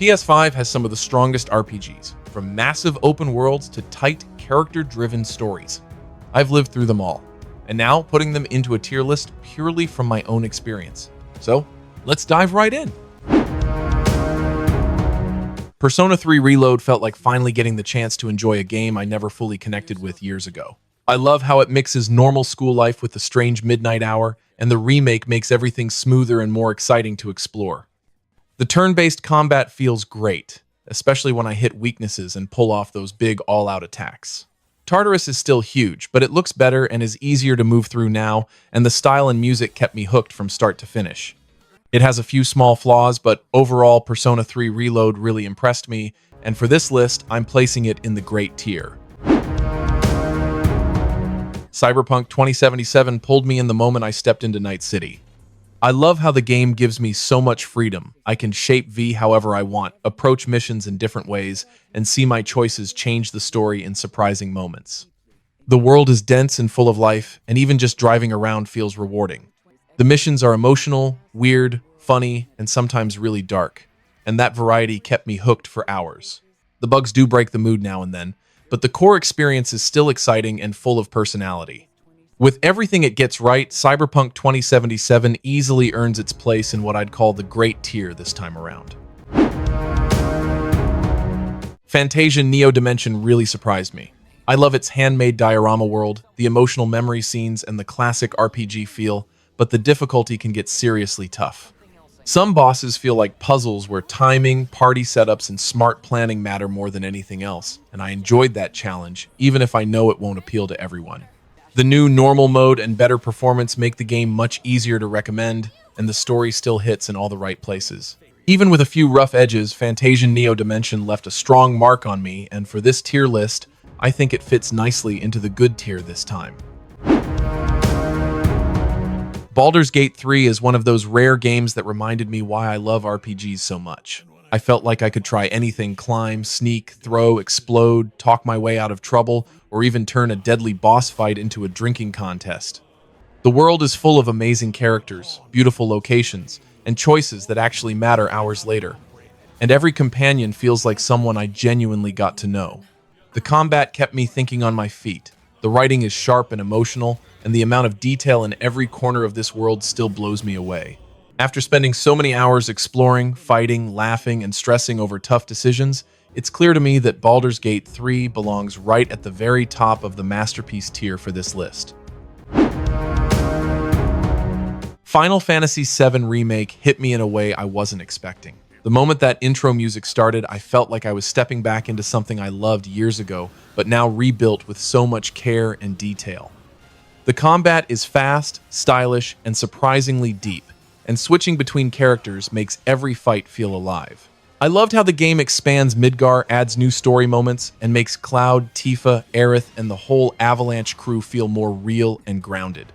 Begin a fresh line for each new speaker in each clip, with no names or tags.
PS5 has some of the strongest RPGs, from massive open worlds to tight, character-driven stories. I've lived through them all, and now putting them into a tier list purely from my own experience. So, let's dive right in. Persona 3 Reload felt like finally getting the chance to enjoy a game I never fully connected with years ago. I love how it mixes normal school life with the strange midnight hour, and the remake makes everything smoother and more exciting to explore. The turn-based combat feels great, especially when I hit weaknesses and pull off those big all-out attacks. Tartarus is still huge, but it looks better and is easier to move through now, and the style and music kept me hooked from start to finish. It has a few small flaws, but overall, Persona 3 Reload really impressed me, and for this list, I'm placing it in the great tier. Cyberpunk 2077 pulled me in the moment I stepped into Night City. I love how the game gives me so much freedom. I can shape V however I want, approach missions in different ways, and see my choices change the story in surprising moments. The world is dense and full of life, and even just driving around feels rewarding. The missions are emotional, weird, funny, and sometimes really dark, and that variety kept me hooked for hours. The bugs do break the mood now and then, but the core experience is still exciting and full of personality. With everything it gets right, Cyberpunk 2077 easily earns its place in what I'd call the great tier this time around. Fantasian Neo Dimension really surprised me. I love its handmade diorama world, the emotional memory scenes, and the classic RPG feel, but the difficulty can get seriously tough. Some bosses feel like puzzles where timing, party setups, and smart planning matter more than anything else, and I enjoyed that challenge, even if I know it won't appeal to everyone. The new normal mode and better performance make the game much easier to recommend, and the story still hits in all the right places. Even with a few rough edges, Fantasian Neo Dimension left a strong mark on me, and for this tier list, I think it fits nicely into the good tier this time. Baldur's Gate 3 is one of those rare games that reminded me why I love RPGs so much. I felt like I could try anything: climb, sneak, throw, explode, talk my way out of trouble, or even turn a deadly boss fight into a drinking contest. The world is full of amazing characters, beautiful locations, and choices that actually matter hours later. And every companion feels like someone I genuinely got to know. The combat kept me thinking on my feet. The writing is sharp and emotional, and the amount of detail in every corner of this world still blows me away. After spending so many hours exploring, fighting, laughing, and stressing over tough decisions, it's clear to me that Baldur's Gate 3 belongs right at the very top of the masterpiece tier for this list. Final Fantasy VII Remake hit me in a way I wasn't expecting. The moment that intro music started, I felt like I was stepping back into something I loved years ago, but now rebuilt with so much care and detail. The combat is fast, stylish, and surprisingly deep, and switching between characters makes every fight feel alive. I loved how the game expands Midgar, adds new story moments, and makes Cloud, Tifa, Aerith, and the whole Avalanche crew feel more real and grounded.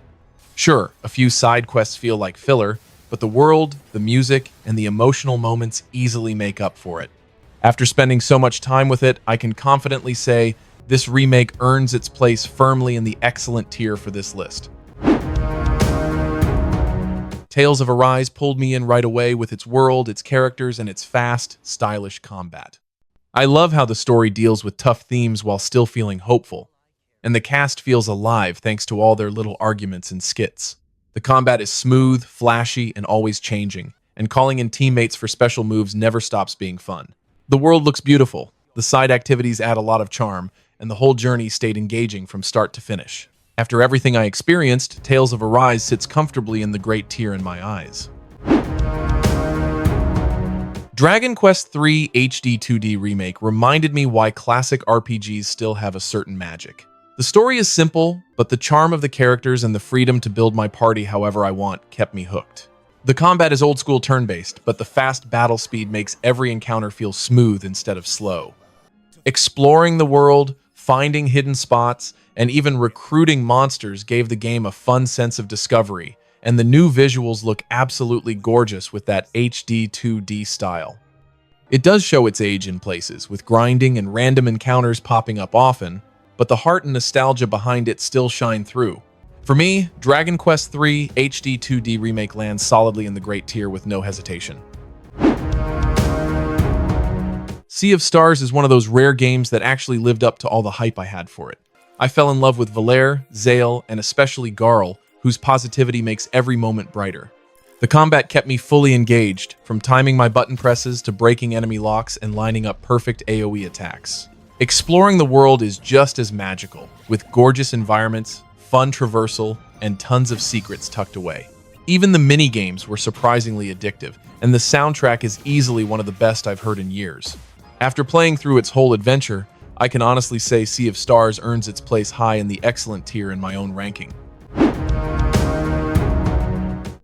Sure, a few side quests feel like filler, but the world, the music, and the emotional moments easily make up for it. After spending so much time with it, I can confidently say this remake earns its place firmly in the excellent tier for this list. Tales of Arise pulled me in right away with its world, its characters, and its fast, stylish combat. I love how the story deals with tough themes while still feeling hopeful, and the cast feels alive thanks to all their little arguments and skits. The combat is smooth, flashy, and always changing, and calling in teammates for special moves never stops being fun. The world looks beautiful, the side activities add a lot of charm, and the whole journey stayed engaging from start to finish. After everything I experienced, Tales of Arise sits comfortably in the great tier in my eyes. Dragon Quest III HD 2D Remake reminded me why classic RPGs still have a certain magic. The story is simple, but the charm of the characters and the freedom to build my party however I want kept me hooked. The combat is old-school turn-based, but the fast battle speed makes every encounter feel smooth instead of slow. Exploring the world, finding hidden spots, and even recruiting monsters gave the game a fun sense of discovery, and the new visuals look absolutely gorgeous with that HD 2D style. It does show its age in places, with grinding and random encounters popping up often, but the heart and nostalgia behind it still shine through. For me, Dragon Quest III HD 2D Remake lands solidly in the great tier with no hesitation. Sea of Stars is one of those rare games that actually lived up to all the hype I had for it. I fell in love with Valere, Zale, and especially Garl, whose positivity makes every moment brighter. The combat kept me fully engaged, from timing my button presses to breaking enemy locks and lining up perfect AoE attacks. Exploring the world is just as magical, with gorgeous environments, fun traversal, and tons of secrets tucked away. Even the mini-games were surprisingly addictive, and the soundtrack is easily one of the best I've heard in years. After playing through its whole adventure, I can honestly say Sea of Stars earns its place high in the excellent tier in my own ranking.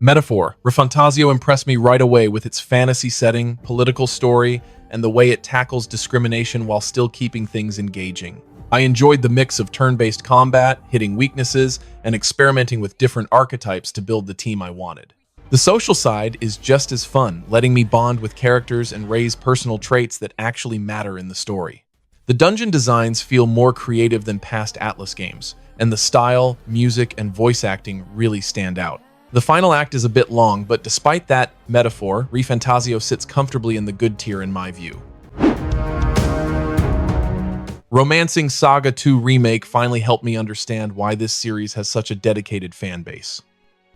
Metaphor. ReFantazio impressed me right away with its fantasy setting, political story, and the way it tackles discrimination while still keeping things engaging. I enjoyed the mix of turn-based combat, hitting weaknesses, and experimenting with different archetypes to build the team I wanted. The social side is just as fun, letting me bond with characters and raise personal traits that actually matter in the story. The dungeon designs feel more creative than past Atlas games, and the style, music, and voice acting really stand out. The final act is a bit long, but despite that metaphor, ReFantazio sits comfortably in the good tier in my view. Romancing SaGa II Remake finally helped me understand why this series has such a dedicated fan base.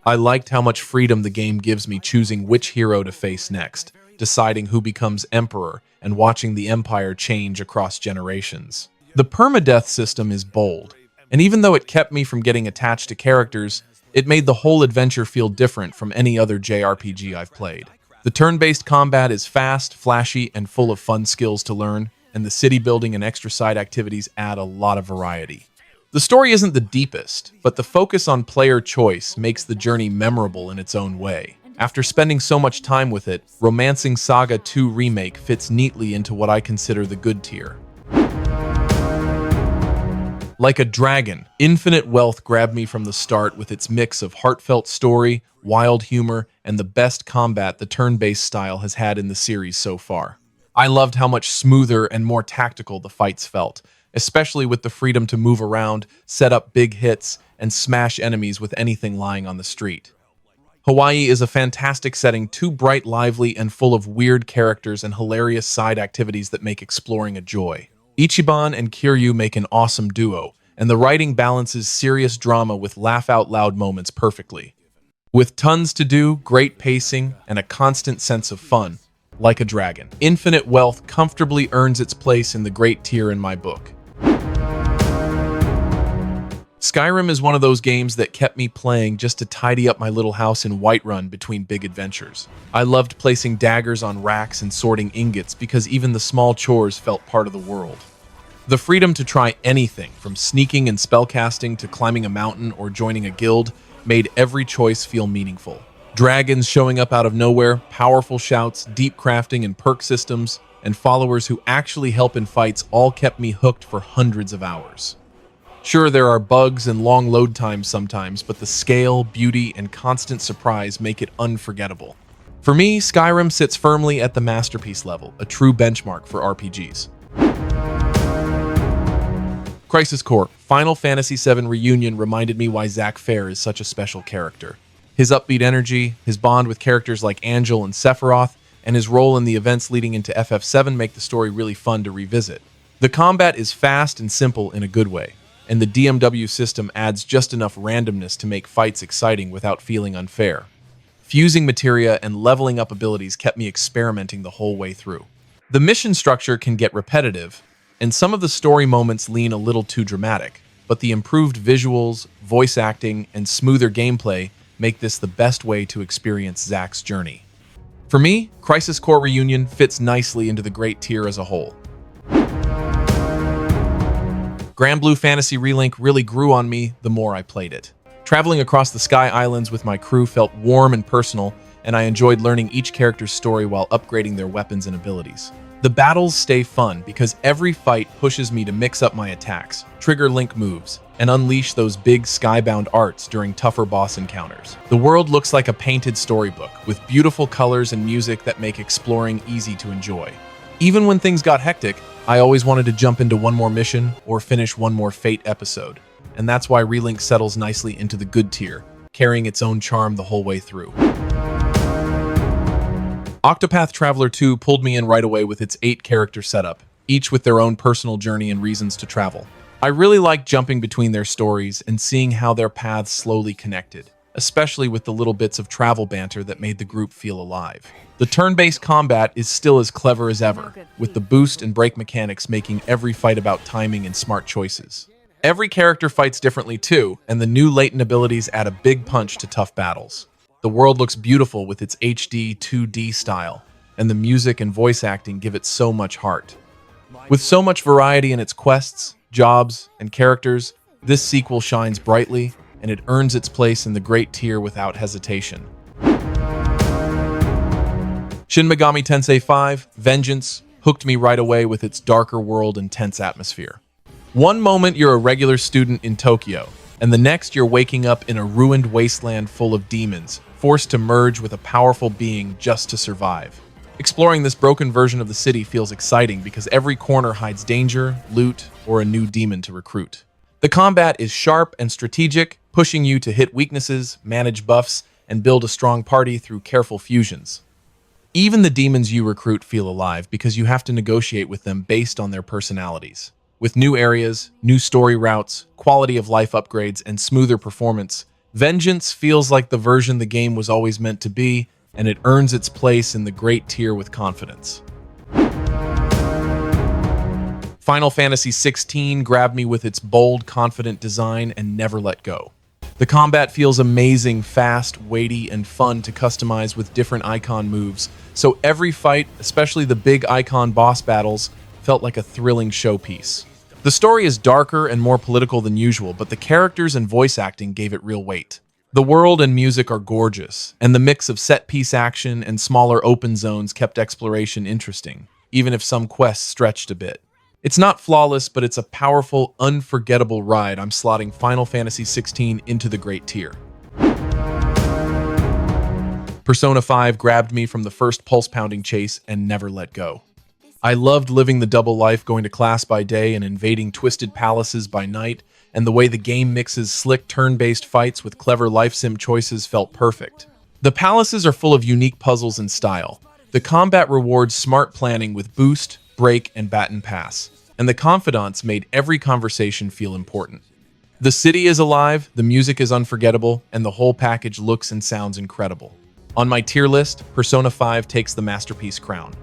I liked how much freedom the game gives me choosing which hero to face next, deciding who becomes emperor, and watching the empire change across generations. The permadeath system is bold, and even though it kept me from getting attached to characters, it made the whole adventure feel different from any other JRPG I've played. The turn-based combat is fast, flashy, and full of fun skills to learn, and the city building and extra side activities add a lot of variety. The story isn't the deepest, but the focus on player choice makes the journey memorable in its own way. After spending so much time with it, Romancing SaGa II Remake fits neatly into what I consider the good tier. Like a dragon, Infinite Wealth grabbed me from the start with its mix of heartfelt story, wild humor, and the best combat the turn-based style has had in the series so far. I loved how much smoother and more tactical the fights felt, especially with the freedom to move around, set up big hits, and smash enemies with anything lying on the street. Hawaii is a fantastic setting, too bright, lively, and full of weird characters and hilarious side activities that make exploring a joy. Ichiban and Kiryu make an awesome duo, and the writing balances serious drama with laugh-out-loud moments perfectly. With tons to do, great pacing, and a constant sense of fun, like a dragon, Infinite Wealth comfortably earns its place in the great tier in my book. Skyrim is one of those games that kept me playing just to tidy up my little house in Whiterun between big adventures. I loved placing daggers on racks and sorting ingots because even the small chores felt part of the world. The freedom to try anything, from sneaking and spellcasting to climbing a mountain or joining a guild, made every choice feel meaningful. Dragons showing up out of nowhere, powerful shouts, deep crafting and perk systems, and followers who actually help in fights all kept me hooked for hundreds of hours. Sure, there are bugs and long load times sometimes, but the scale, beauty, and constant surprise make it unforgettable. For me, Skyrim sits firmly at the masterpiece level, a true benchmark for RPGs. Crisis Core Final Fantasy VII Reunion reminded me why Zack Fair is such a special character. His upbeat energy, his bond with characters like Angel and Sephiroth, and his role in the events leading into FF7 make the story really fun to revisit. The combat is fast and simple in a good way, and the DMW system adds just enough randomness to make fights exciting without feeling unfair. Fusing materia and leveling up abilities kept me experimenting the whole way through. The mission structure can get repetitive, and some of the story moments lean a little too dramatic, but the improved visuals, voice acting, and smoother gameplay make this the best way to experience Zack's journey. For me, Crisis Core Reunion fits nicely into the great tier as a whole. Granblue Fantasy Relink really grew on me the more I played it. Traveling across the Sky Islands with my crew felt warm and personal, and I enjoyed learning each character's story while upgrading their weapons and abilities. The battles stay fun because every fight pushes me to mix up my attacks, trigger link moves, and unleash those big skybound arts during tougher boss encounters. The world looks like a painted storybook, with beautiful colors and music that make exploring easy to enjoy. Even when things got hectic, I always wanted to jump into one more mission or finish one more Fate episode, and that's why Relink settles nicely into the good tier, carrying its own charm the whole way through. Octopath Traveler 2 pulled me in right away with its 8-character setup, each with their own personal journey and reasons to travel. I really liked jumping between their stories and seeing how their paths slowly connected, especially with the little bits of travel banter that made the group feel alive. The turn-based combat is still as clever as ever, with the boost and break mechanics making every fight about timing and smart choices. Every character fights differently too, and the new latent abilities add a big punch to tough battles. The world looks beautiful with its HD 2D style, and the music and voice acting give it so much heart. With so much variety in its quests, jobs, and characters, this sequel shines brightly, and it earns its place in the great tier without hesitation. Shin Megami Tensei 5, Vengeance, hooked me right away with its darker world and tense atmosphere. One moment you're a regular student in Tokyo, and the next you're waking up in a ruined wasteland full of demons, forced to merge with a powerful being just to survive. Exploring this broken version of the city feels exciting because every corner hides danger, loot, or a new demon to recruit. The combat is sharp and strategic, pushing you to hit weaknesses, manage buffs, and build a strong party through careful fusions. Even the demons you recruit feel alive because you have to negotiate with them based on their personalities. With new areas, new story routes, quality of life upgrades, and smoother performance, Vengeance feels like the version the game was always meant to be, and it earns its place in the great tier with confidence. Final Fantasy XVI grabbed me with its bold, confident design and never let go. The combat feels amazing, fast, weighty, and fun to customize with different icon moves, so every fight, especially the big icon boss battles, felt like a thrilling showpiece. The story is darker and more political than usual, but the characters and voice acting gave it real weight. The world and music are gorgeous, and the mix of set-piece action and smaller open zones kept exploration interesting, even if some quests stretched a bit. It's not flawless, but it's a powerful, unforgettable ride. I'm slotting Final Fantasy XVI into the great tier. Persona 5 grabbed me from the first pulse-pounding chase and never let go. I loved living the double life, going to class by day and invading twisted palaces by night, and the way the game mixes slick turn-based fights with clever life sim choices felt perfect. The palaces are full of unique puzzles and style. The combat rewards smart planning with boost, break, and baton pass, and the confidants made every conversation feel important. The city is alive, the music is unforgettable, and the whole package looks and sounds incredible. On my tier list, Persona 5 takes the masterpiece crown.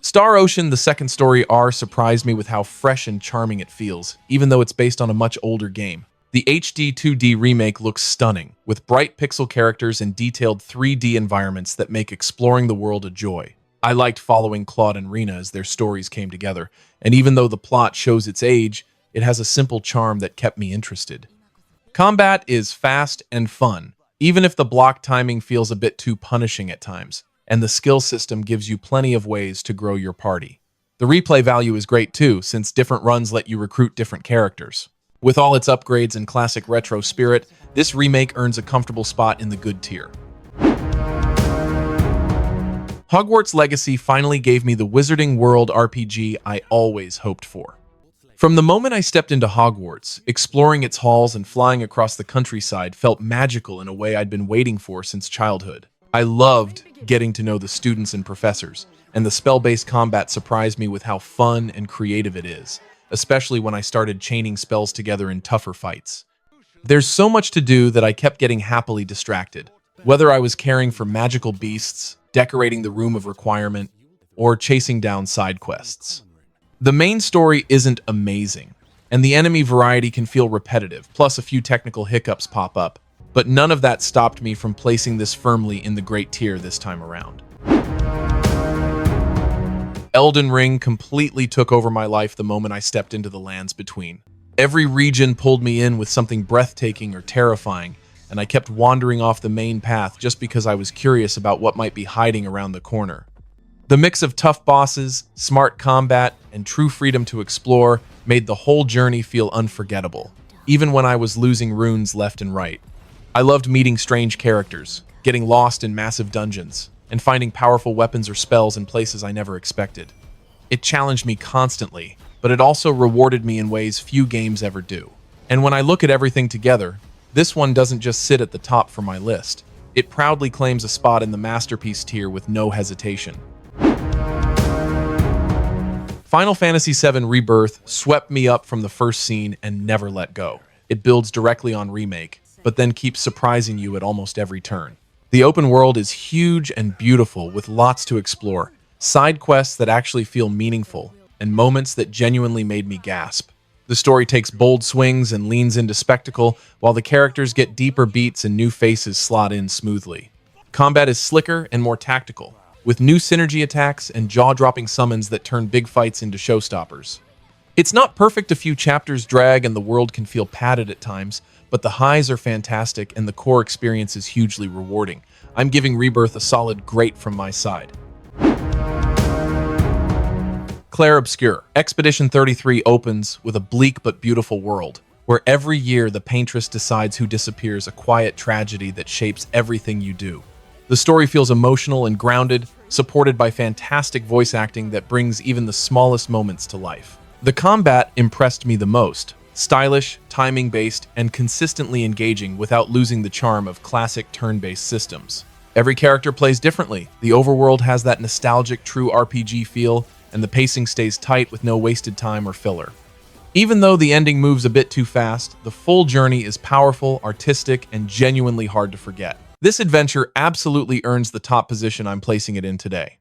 Star Ocean: The Second Story R surprised me with how fresh and charming it feels, even though it's based on a much older game. The HD 2D remake looks stunning, with bright pixel characters and detailed 3D environments that make exploring the world a joy. I liked following Claude and Rena as their stories came together, and even though the plot shows its age, it has a simple charm that kept me interested. Combat is fast and fun, even if the block timing feels a bit too punishing at times, and the skill system gives you plenty of ways to grow your party. The replay value is great too, since different runs let you recruit different characters. With all its upgrades and classic retro spirit, this remake earns a comfortable spot in the good tier. Hogwarts Legacy finally gave me the Wizarding World RPG I always hoped for. From the moment I stepped into Hogwarts, exploring its halls and flying across the countryside felt magical in a way I'd been waiting for since childhood. I loved getting to know the students and professors, and the spell-based combat surprised me with how fun and creative it is, especially when I started chaining spells together in tougher fights. There's so much to do that I kept getting happily distracted, whether I was caring for magical beasts, decorating the Room of Requirement, or chasing down side quests. The main story isn't amazing, and the enemy variety can feel repetitive, plus a few technical hiccups pop up, but none of that stopped me from placing this firmly in the great tier this time around. Elden Ring completely took over my life the moment I stepped into the lands between. Every region pulled me in with something breathtaking or terrifying, and I kept wandering off the main path just because I was curious about what might be hiding around the corner. The mix of tough bosses, smart combat, and true freedom to explore made the whole journey feel unforgettable, even when I was losing runes left and right. I loved meeting strange characters, getting lost in massive dungeons, and finding powerful weapons or spells in places I never expected. It challenged me constantly, but it also rewarded me in ways few games ever do. And when I look at everything together, this one doesn't just sit at the top for my list. It proudly claims a spot in the masterpiece tier with no hesitation. Final Fantasy VII Rebirth swept me up from the first scene and never let go. It builds directly on Remake, but then keeps surprising you at almost every turn. The open world is huge and beautiful with lots to explore, side quests that actually feel meaningful, and moments that genuinely made me gasp. The story takes bold swings and leans into spectacle, while the characters get deeper beats and new faces slot in smoothly. Combat is slicker and more tactical, with new synergy attacks and jaw-dropping summons that turn big fights into showstoppers. It's not perfect, a few chapters drag and the world can feel padded at times, but the highs are fantastic and the core experience is hugely rewarding. I'm giving Rebirth a solid great from my side. Clair Obscur. Expedition 33 opens with a bleak but beautiful world, where every year the paintress decides who disappears, a quiet tragedy that shapes everything you do. The story feels emotional and grounded, supported by fantastic voice acting that brings even the smallest moments to life. The combat impressed me the most. Stylish, timing-based, and consistently engaging without losing the charm of classic turn-based systems. Every character plays differently. The overworld has that nostalgic, true RPG feel, and the pacing stays tight with no wasted time or filler. Even though the ending moves a bit too fast, the full journey is powerful, artistic, and genuinely hard to forget. This adventure absolutely earns the top position I'm placing it in today.